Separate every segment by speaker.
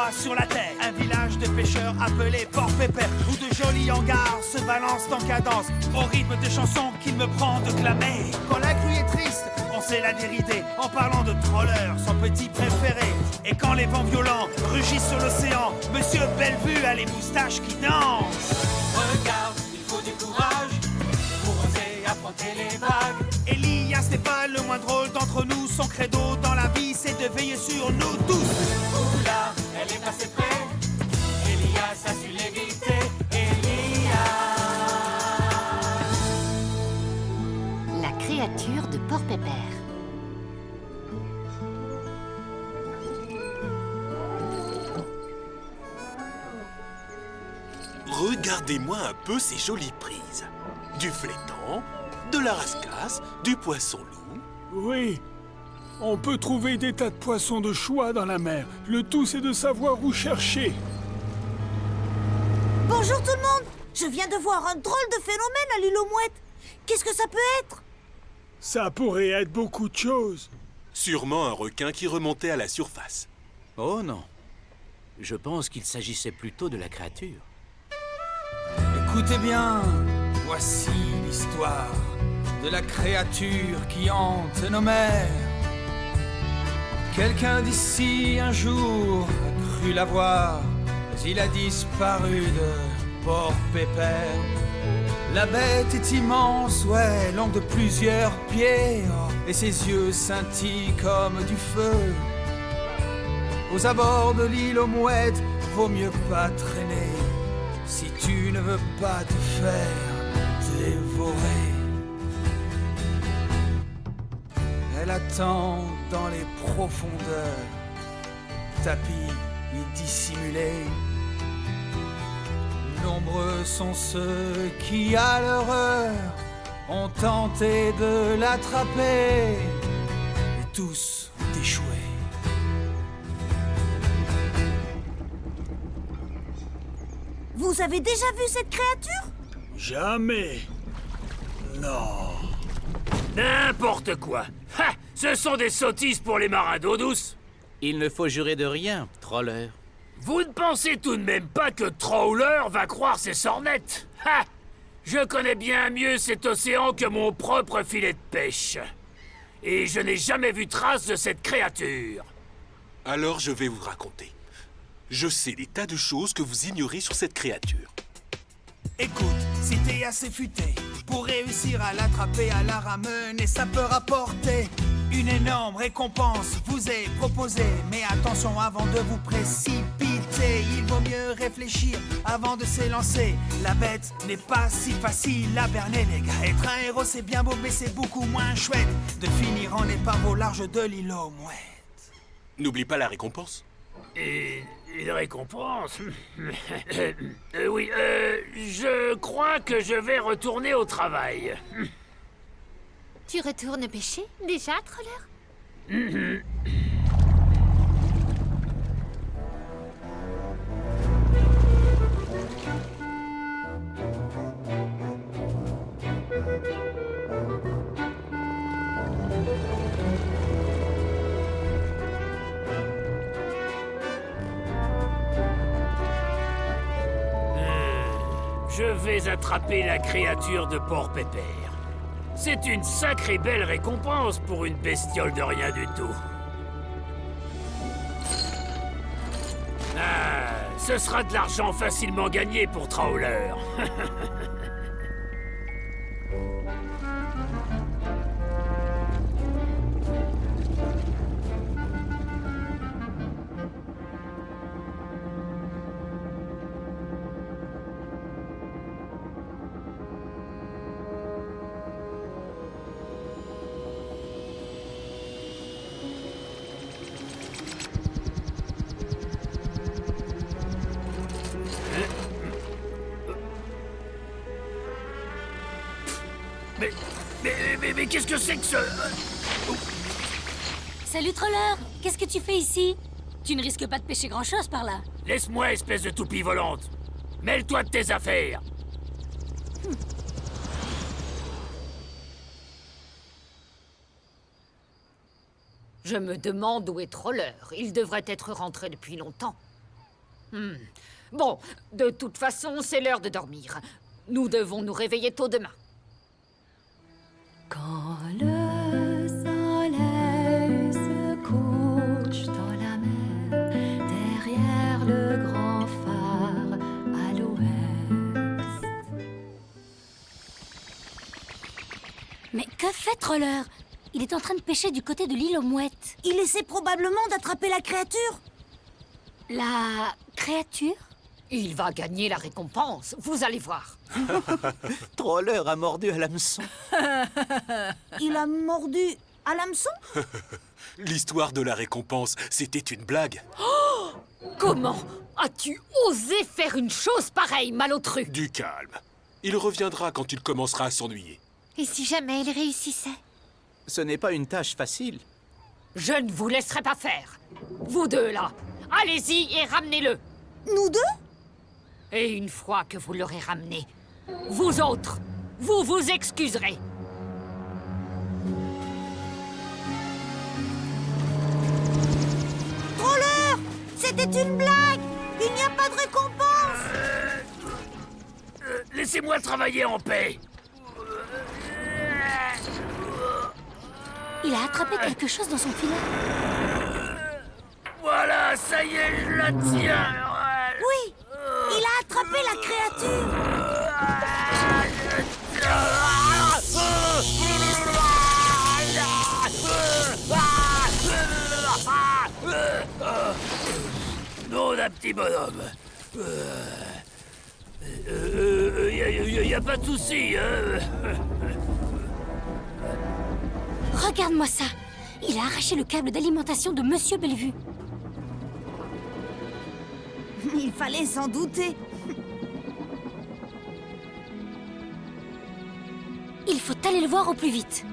Speaker 1: fois sur la terre. Un village de pêcheurs appelé Port-Pépère, où de jolis hangars se balancent en cadence, au rythme de chansons qu'il me prend de clamer. Quand la crue est triste, on sait la dérider en parlant de Troller, son petit préféré. Et quand les vents violents rugissent sur l'océan, Monsieur Bellevue a les moustaches qui dansent. Regarde, il faut du courage pour oser affronter les vagues. Elias n'est pas le moins drôle d'entre nous. Son credo dans la vie, c'est de veiller sur nous tous. Oula, elle est passée près. Elias a su l'éviter. Elias.
Speaker 2: La créature de Port-Pépère.
Speaker 3: Regardez-moi un peu ces jolies prises. Du flétan, de la rascasse, du poisson-loup.
Speaker 4: Oui, on peut trouver des tas de poissons de choix dans la mer. Le tout, c'est de savoir où chercher.
Speaker 5: Bonjour tout le monde! Je viens de voir un drôle de phénomène à l'île aux Mouettes. Qu'est-ce que ça peut être?
Speaker 4: Ça pourrait être beaucoup de choses.
Speaker 3: Sûrement un requin qui remontait à la surface.
Speaker 6: Oh non. Je pense qu'il s'agissait plutôt de la créature.
Speaker 1: Écoutez bien, voici l'histoire de la créature qui hante nos mers. Quelqu'un d'ici un jour a cru la voir, mais il a disparu de Port-Pépère. La bête est immense, ouais, longue de plusieurs pieds, oh, et ses yeux scintillent comme du feu. Aux abords de l'île aux Mouettes, vaut mieux pas traîner si tu ne veux pas te faire dévorer. Elle attend dans les profondeurs, tapis et dissimulés. Nombreux sont ceux qui, à leur heure, ont tenté de l'attraper, et tous ont échoué.
Speaker 5: Vous avez déjà vu cette créature?
Speaker 4: Jamais. Non.
Speaker 7: N'importe quoi. Ha! Ce sont des sottises pour les marins d'eau douce.
Speaker 6: Il ne faut jurer de rien, Troller.
Speaker 7: Vous ne pensez tout de même pas que Trawler va croire ses sornettes? Ha! Je connais bien mieux cet océan que mon propre filet de pêche. Et je n'ai jamais vu trace de cette créature.
Speaker 3: Alors je vais vous raconter. Je sais des tas de choses que vous ignorez sur cette créature.
Speaker 1: Écoute, si t'es assez futé pour réussir à l'attraper à la ramener, ça peut rapporter une énorme récompense vous est proposée. Mais attention avant de vous précipiter, il vaut mieux réfléchir avant de s'élancer. La bête n'est pas si facile à berner, les gars. Être un héros c'est bien beau mais c'est beaucoup moins chouette de finir en épave au large de l'île aux Mouettes.
Speaker 3: N'oublie pas la récompense.
Speaker 7: Et une récompense? Oui, je crois que je vais retourner au travail.
Speaker 2: Tu retournes pêcher, déjà, Troller?
Speaker 7: Je vais attraper la créature de Port-Pépère. C'est une sacrée belle récompense pour une bestiole de rien du tout. Ah, ce sera de l'argent facilement gagné pour Trawler. Mais qu'est-ce que c'est que ce...
Speaker 2: Salut, Troller! Qu'est-ce que tu fais ici? Tu ne risques pas de pêcher grand-chose par là.
Speaker 7: Laisse-moi, espèce de toupie volante. Mêle-toi de tes affaires.
Speaker 8: Je me demande où est Troller. Il devrait être rentré depuis longtemps. Bon, de toute façon, c'est l'heure de dormir. Nous devons nous réveiller tôt demain.
Speaker 9: Quand le soleil se couche dans la mer, derrière le grand phare à l'ouest.
Speaker 2: Mais que fait Troller? Il est en train de pêcher du côté de l'île aux mouettes.
Speaker 5: Il essaie probablement d'attraper la créature.
Speaker 2: La créature?
Speaker 8: Il va gagner la récompense, vous allez voir.
Speaker 6: Troller a mordu à l'hameçon.
Speaker 5: Il a mordu à l'hameçon?
Speaker 3: L'histoire de la récompense, c'était une blague.
Speaker 8: Comment as-tu osé faire une chose pareille, malotru?
Speaker 3: Du calme. Il reviendra quand il commencera à s'ennuyer.
Speaker 5: Et si jamais il réussissait?
Speaker 6: Ce n'est pas une tâche facile.
Speaker 8: Je ne vous laisserai pas faire. Vous deux, là, allez-y et ramenez-le.
Speaker 5: Nous deux?
Speaker 8: Et une fois que vous l'aurez ramené, vous autres, vous vous excuserez.
Speaker 5: Troller! C'était une blague! Il n'y a pas de récompense!
Speaker 7: Laissez-moi travailler en paix.
Speaker 2: Il a attrapé quelque chose dans son filet.
Speaker 7: Voilà, ça y est, je la tiens.
Speaker 5: Oui! Il a attrapé la créature!
Speaker 7: Non, la petit bonhomme. Y a pas de souci, hein.
Speaker 2: Regarde-moi ça. Il a arraché le câble d'alimentation de Monsieur Bellevue.
Speaker 5: Il fallait s'en douter.
Speaker 2: Il faut aller le voir au plus vite.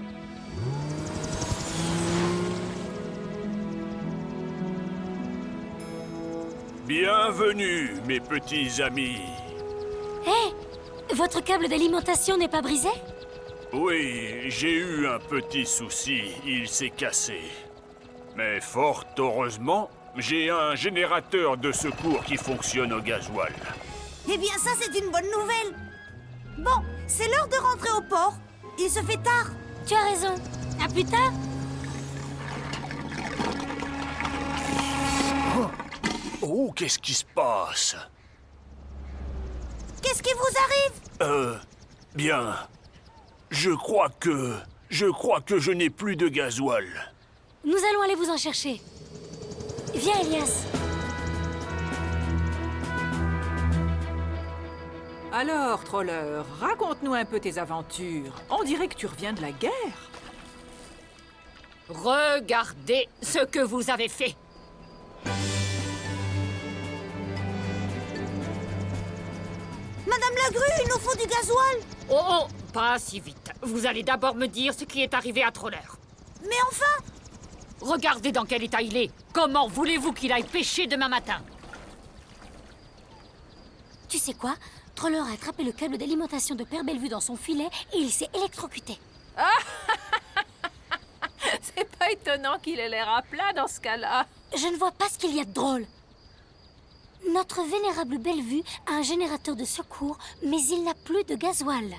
Speaker 10: Bienvenue, mes petits amis.
Speaker 2: Hé, votre câble d'alimentation n'est pas brisé?
Speaker 10: Oui, j'ai eu un petit souci, il s'est cassé. Mais fort heureusement, j'ai un générateur de secours qui fonctionne au gasoil.
Speaker 5: Eh bien, ça, c'est une bonne nouvelle. Bon, c'est l'heure de rentrer au port. Il se fait tard.
Speaker 2: Tu as raison. À plus tard.
Speaker 10: Oh, qu'est-ce qui se passe?
Speaker 5: Qu'est-ce qui vous arrive?
Speaker 10: Bien. Je crois que je n'ai plus de gasoil.
Speaker 2: Nous allons aller vous en chercher. Viens, Elias.
Speaker 11: Alors, Troller, raconte-nous un peu tes aventures. On dirait que tu reviens de la guerre.
Speaker 8: Regardez ce que vous avez fait.
Speaker 5: Madame la grue, il nous faut du gasoil.
Speaker 8: Oh, oh, pas si vite. Vous allez d'abord me dire ce qui est arrivé à Troller.
Speaker 5: Mais enfin!
Speaker 8: Regardez dans quel état il est. Comment voulez-vous qu'il aille pêcher demain matin?
Speaker 2: Tu sais quoi? Troller a attrapé le câble d'alimentation de Père Bellevue dans son filet et il s'est électrocuté.
Speaker 11: C'est pas étonnant qu'il ait l'air à plat dans ce cas-là.
Speaker 2: Je ne vois pas ce qu'il y a de drôle. Notre vénérable Bellevue a un générateur de secours, mais il n'a plus de gasoil.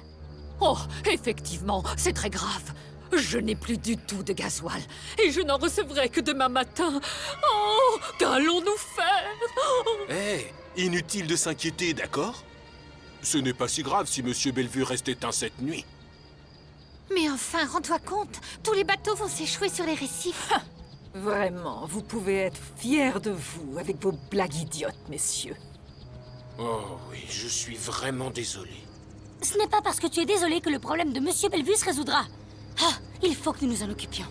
Speaker 8: Oh, effectivement, c'est très grave. Je n'ai plus du tout de gasoil. Et je n'en recevrai que demain matin. Oh, qu'allons-nous faire?
Speaker 3: Hé, inutile de s'inquiéter, d'accord? Ce n'est pas si grave si Monsieur Bellevue reste éteint cette nuit.
Speaker 5: Mais enfin, rends-toi compte, tous les bateaux vont s'échouer sur les récifs.
Speaker 11: Vraiment, vous pouvez être fiers de vous avec vos blagues idiotes, messieurs.
Speaker 3: Oh oui, je suis vraiment désolé.
Speaker 2: Ce n'est pas parce que tu es désolé que le problème de Monsieur Bellevue se résoudra. Ah, il faut que nous nous en occupions.